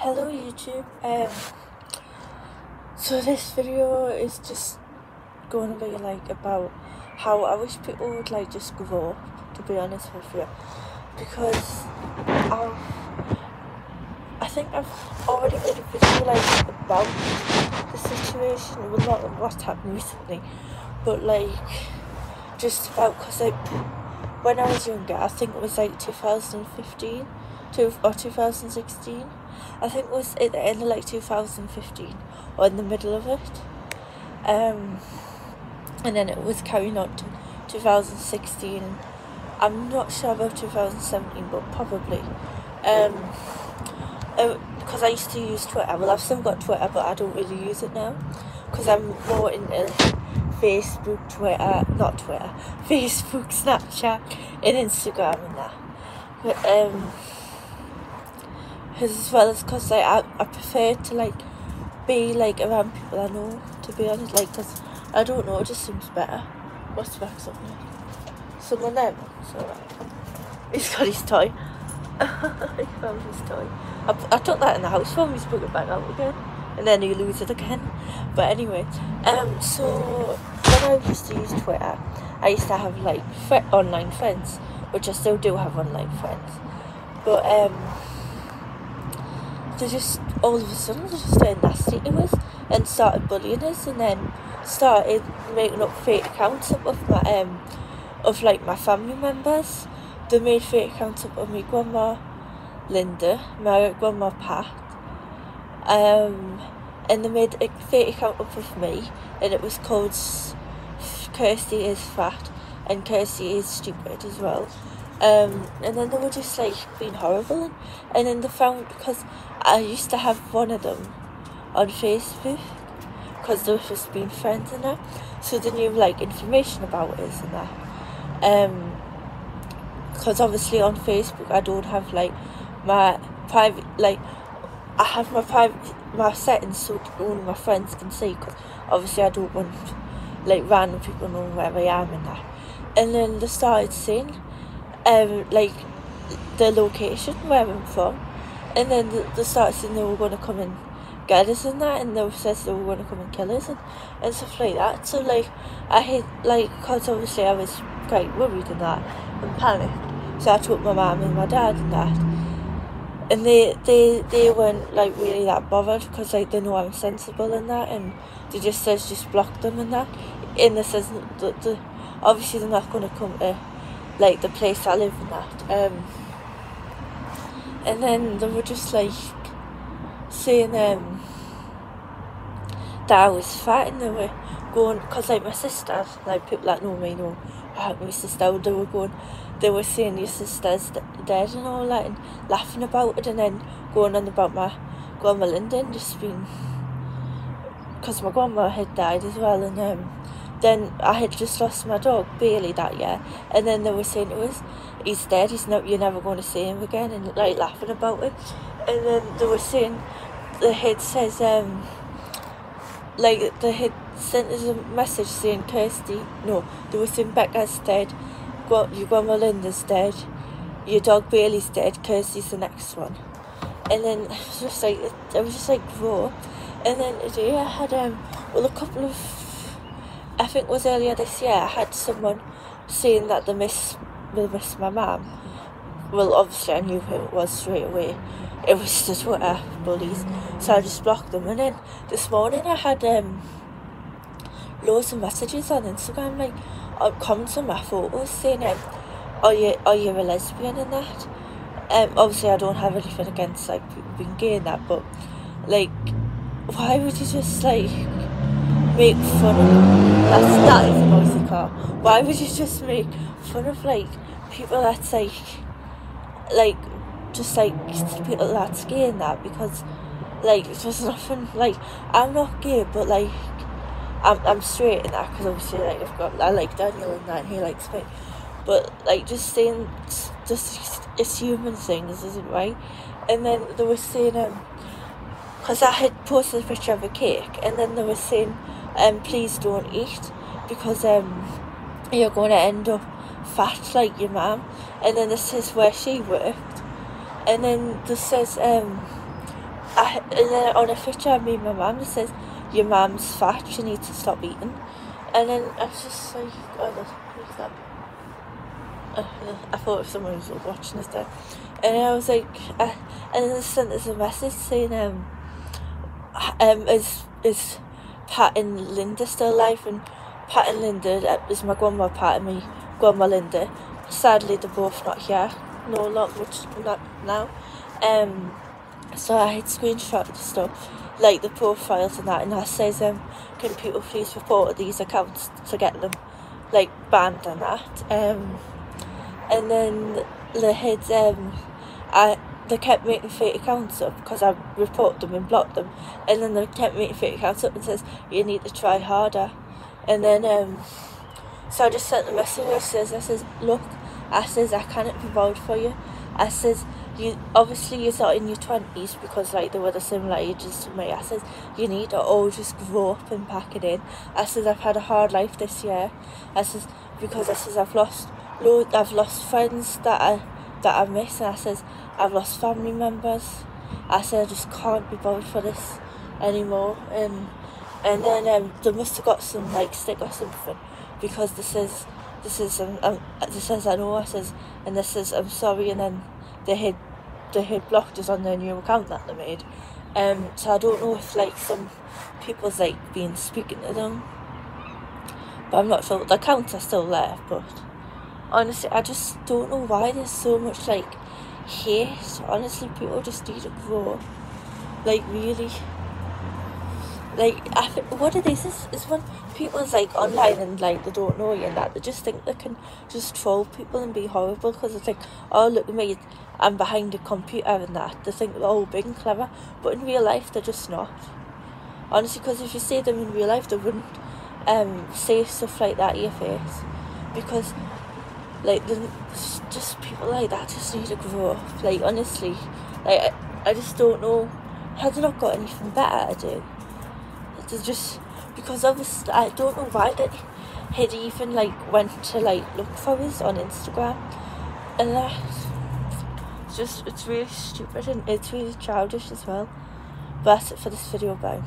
Hello YouTube. So this video is just going to be like about how I wish people would like just grow up, to be honest with you, because I think I've already made a video like about the situation, well not what's happened recently, but like just about, because like when I was younger, I think it was like 2015 or 2016. I think it was at the end of like 2015 or in the middle of it. And then it was carrying on to 2016. I'm not sure about 2017, but probably. Because I used to use Twitter. Well, I've still got Twitter, but I don't really use it now because I'm more into Facebook, Facebook, Snapchat, and Instagram and that. But as well as because like I prefer to like be like around people I know, to be honest, like because I don't know, it just seems better. What's back something? Someone there. So he's got his toy. He found his toy. I took that in the house for him. He's put it back out again, and then he lose it again. But anyway, so when I used to use Twitter, I used to have like online friends, which I still do have online friends, but they just all of a sudden they just started nasty to us and started bullying us, and then started making up fake accounts of my of like my family members. They made fake accounts up of my grandma Linda, my grandma Pat, and they made a fake account up of me, and it was called Kirsty is fat and Kirsty is stupid as well. And then they were just like being horrible, and then they found, because I used to have one of them on Facebook because they were just being friends and that, so they knew like information about us and that. Because obviously on Facebook I don't have like my private, like I have my settings so only my friends can see, because obviously I don't want like random people knowing where I am and that. And then they started saying like the location where I'm from, and then they started saying they were going to come and get us and that, and they said they were going to come and kill us and stuff like that. So like I had like, because obviously I was quite worried and that and panicked, so I told my mum and my dad and that, and they weren't like really that bothered, because like they know I'm sensible and that, and they just says just block them and that, and they says that obviously they're not going to come to like the place I live and that. And then they were just like saying that I was fat, and they were going, because like my sister, like people that know me know my sister, they were saying your sister's dead and all that, and laughing about it, and then going on about my grandma Linda, and just being, because my grandma had died as well, and then I had just lost my dog Bailey that year, and then they were saying to us, he's dead, you're never going to see him again, and like laughing about it. And then they were saying, the head says like the head sent us a message saying they were saying Becca's dead, your grandma Linda's dead, your dog Bailey's dead, Kirsty's the next one. And then I was just like grow. And then today I had a couple of, I think it was earlier this year, I had someone saying that they miss my mum. Well, obviously I knew who it was straight away. It was the Twitter bullies, so I just blocked them. And then this morning I had loads of messages on Instagram, like comments on my photos saying, are you a lesbian and that? Obviously I don't have anything against like people being gay and that, but like, why would you just like make fun of that is a noisy car. Why would you just make fun of like people that's like just like people that's gay and that? Because like there's nothing, like I'm not gay, but like I'm straight and that, because obviously like I like Daniel and that, and he likes me, but like just saying just assuming things isn't right. And then they were saying because I had posted a picture of a cake, and then they were saying please don't eat, because you're going to end up fat like your mum. And then this is where she worked, and then this says and then on a picture of me and my mum, it says, "Your mum's fat, she needs to stop eating." And then I was just like, oh, who's that? I thought if someone was watching us there. And I was like, and then they sent us a message saying, is Pat and Linda still alive? And Pat and Linda, is my grandma Pat and me grandma Linda. Sadly, they're both not here. No, not much, not now. So I had screenshotted stuff, like the profiles and that, and that says, can people please report these accounts to get them, like, banned and that. And then they had, they kept making fake accounts up because I reported them and blocked them, and then they kept making fake accounts up and says, you need to try harder. And then, so I just sent a message. I says, look, I cannot be bothered for you. I says, you obviously you're not in your 20s because like they were the similar ages to me. I says, you need to all just grow up and pack it in. I says, I've had a hard life this year. I says, because I says I've lost friends that I miss, and I says I've lost family members. I said I just can't be bothered for this anymore. And then they must have got some like stick or something, because this says I know. I says, and this says I'm sorry, and then they had blocked us on their new account that they made. So I don't know if like some people's like been speaking to them, but I'm not sure. The accounts are still there, but honestly I just don't know why there's so much like hate. Honestly, people just need to grow up. Like really. Like, I think what it is when people's like online and like they don't know you and that, they just think they can just troll people and be horrible because it's like, oh look at me, I'm behind a computer and that. They think they're all big and clever, but in real life they're just not. Honestly, because if you see them in real life, they wouldn't say stuff like that to your face, because like just people like that just need to grow up. Like honestly, like I just don't know. Have they not got anything better to do? It's just because obviously I don't know why that he'd even like went to like look for us on Instagram, and it's really stupid and it's really childish as well. But that's it for this video. Bye.